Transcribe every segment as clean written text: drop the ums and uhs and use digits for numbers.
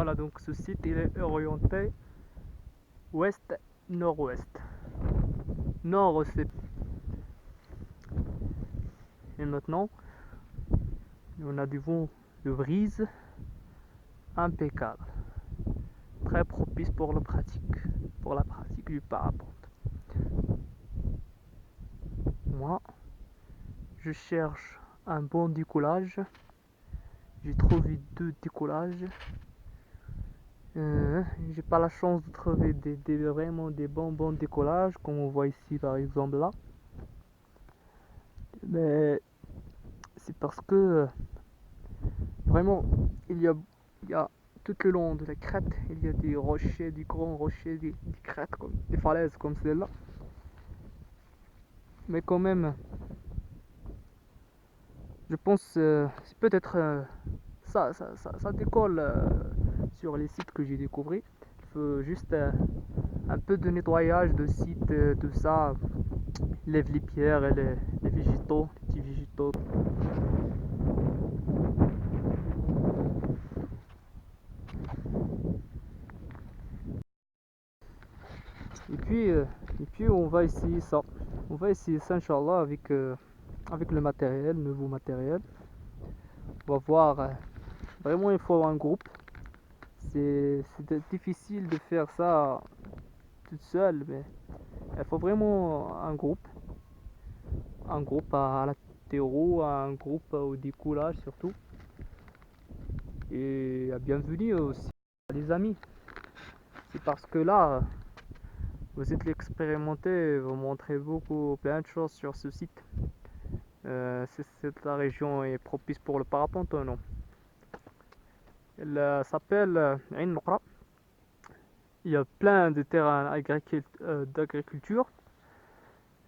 Voilà, donc ce site il est orienté ouest-nord-ouest. Nord c'est. Et maintenant, on a du vent de brise impeccable, très propice pour la pratique du parapente. Moi, je cherche un bon décollage. J'ai trouvé 2 décollages. J'ai pas la chance de trouver vraiment des bons décollages, comme on voit ici par exemple là. Mais c'est parce que vraiment il y a tout le long de la crête, il y a des rochers, des grands rochers, des crêtes, des falaises comme celle-là. Mais quand même, je pense c'est peut-être ça décolle sur les sites que j'ai découverts. Il faut juste un peu de nettoyage de site, tout ça. Il lève les pierres et les végétaux, les petits végétaux. Et puis on va essayer ça. On va essayer ça, Inch'Allah, avec le matériel, le nouveau matériel. On va voir. Vraiment, il faut un groupe. C'est difficile de faire ça toute seule, mais il faut vraiment un groupe. Un groupe à la théorie, un groupe au décollage surtout. Et bienvenue aussi les amis. C'est parce que là, vous êtes expérimenté, vous montrez plein de choses sur ce site. La région est propice pour le parapente ou non? Elle s'appelle Ain Nokra. Il y a plein de terrains d'agriculture.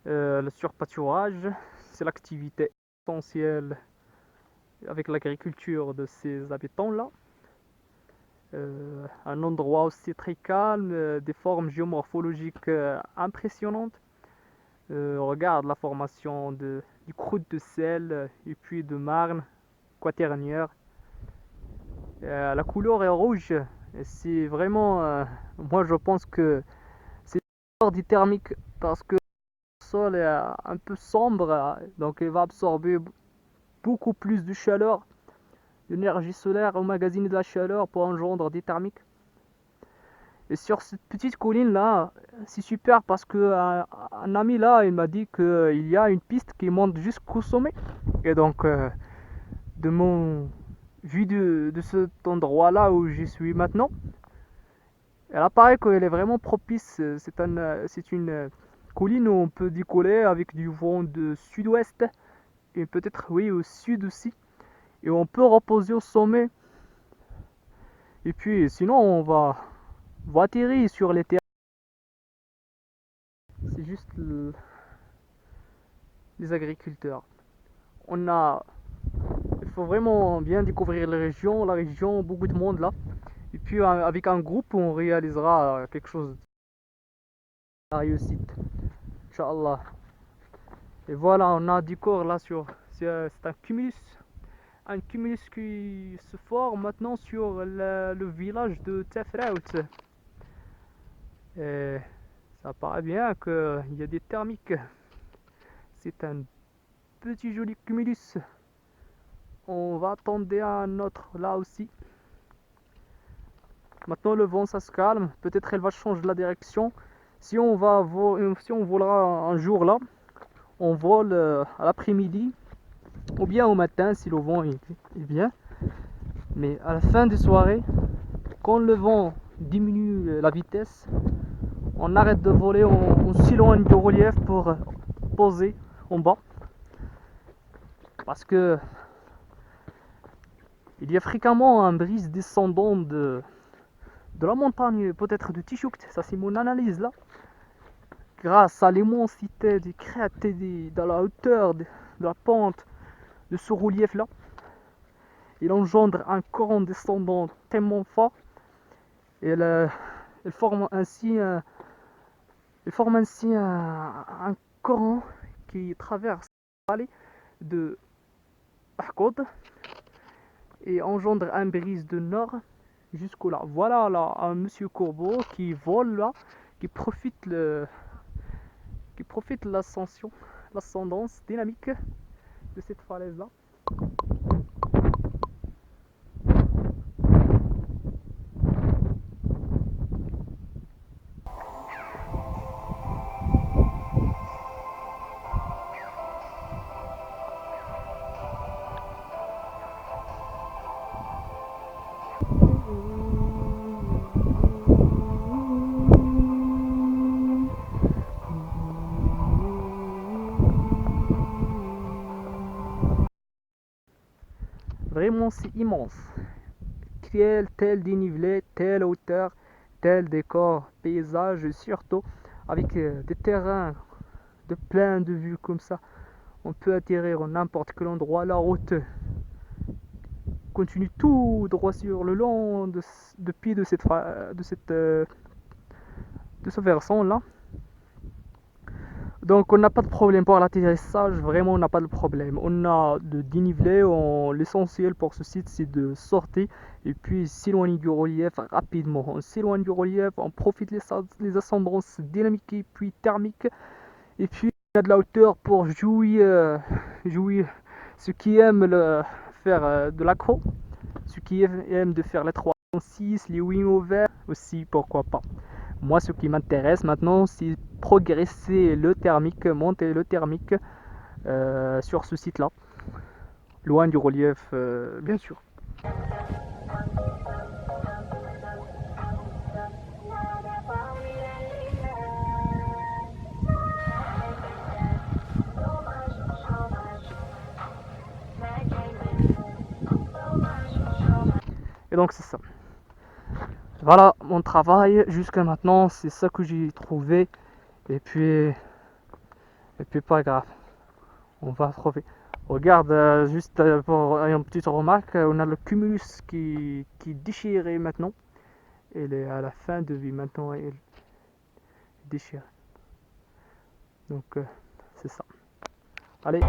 Le surpâturage, c'est l'activité essentielle avec l'agriculture de ces habitants-là. Un endroit aussi très calme, des formes géomorphologiques impressionnantes. Regarde la formation du croûte de sel et puis de marne quaternaire. La couleur est rouge. C'est vraiment, moi je pense que c'est du thermique parce que le sol est un peu sombre, donc il va absorber beaucoup plus de chaleur. L'énergie solaire emmagasine de la chaleur pour engendrer des thermiques. Et sur cette petite colline là, c'est super parce que un ami là, il m'a dit qu'il y a une piste qui monte jusqu'au sommet. Et donc, de mon vue de cet endroit là où je suis maintenant, elle apparaît qu'elle est vraiment propice. C'est une colline où on peut décoller avec du vent de sud-ouest et peut-être oui au sud aussi. Et on peut reposer au sommet. Et puis sinon on va atterrir sur les terrains. C'est juste les agriculteurs. Il faut vraiment bien découvrir la région, beaucoup de monde là. Et puis avec un groupe, on réalisera quelque chose de réussite. Inch'Allah. Et voilà, on a du corps là c'est un cumulus qui se forme maintenant sur le village de Tafraout. Et ça paraît bien qu'il y a des thermiques. C'est un petit joli cumulus. On va attendre un autre là aussi. Maintenant le vent ça se calme, peut-être elle va changer la direction. Si on volera un jour là, on vole à l'après-midi ou bien au matin si le vent est bien. Mais à la fin des soirées, quand le vent diminue la vitesse, on arrête de voler, on s'éloigne du relief pour poser en bas. Parce que il y a fréquemment un brise descendant de la montagne, peut-être de Tichouk, ça c'est mon analyse là. Grâce à l'immensité des crêtes et de la hauteur de la pente de ce relief là, il engendre un courant descendant tellement fort et elle forme ainsi un courant qui traverse la vallée de Ahkod et engendre un brise de nord jusqu'au là. Voilà là, un monsieur corbeau qui vole là, qui profite l'ascendance dynamique de cette falaise là. Vraiment, c'est immense. Tel dénivelé, telle hauteur, tel décor, paysage, et surtout avec des terrains de plein de vues comme ça. On peut atterrir en n'importe quel endroit. La route continue tout droit sur le long de pied de ce versant là. Donc on n'a pas de problème pour l'atterrissage, vraiment on n'a pas de problème. On a de dénivelé, l'essentiel pour ce site c'est de sortir et puis s'éloigner du relief rapidement. On s'éloigne du relief, on profite les ascendances dynamiques et puis thermiques. Et puis il y a de la hauteur pour jouir ceux qui aiment faire de l'accro, ceux qui aiment de faire les 306, les wings ouverts aussi, pourquoi pas. Moi, ce qui m'intéresse maintenant, c'est progresser le thermique, monter le thermique sur ce site-là, loin du relief, bien sûr. Et donc, c'est ça. Voilà mon travail jusqu'à maintenant, c'est ça que j'ai trouvé. Et puis pas grave, on va trouver. Regarde, juste pour une petite remarque, on a le cumulus qui est déchiré maintenant. Il est à la fin de vie maintenant, il est déchiré. Donc c'est ça. Allez.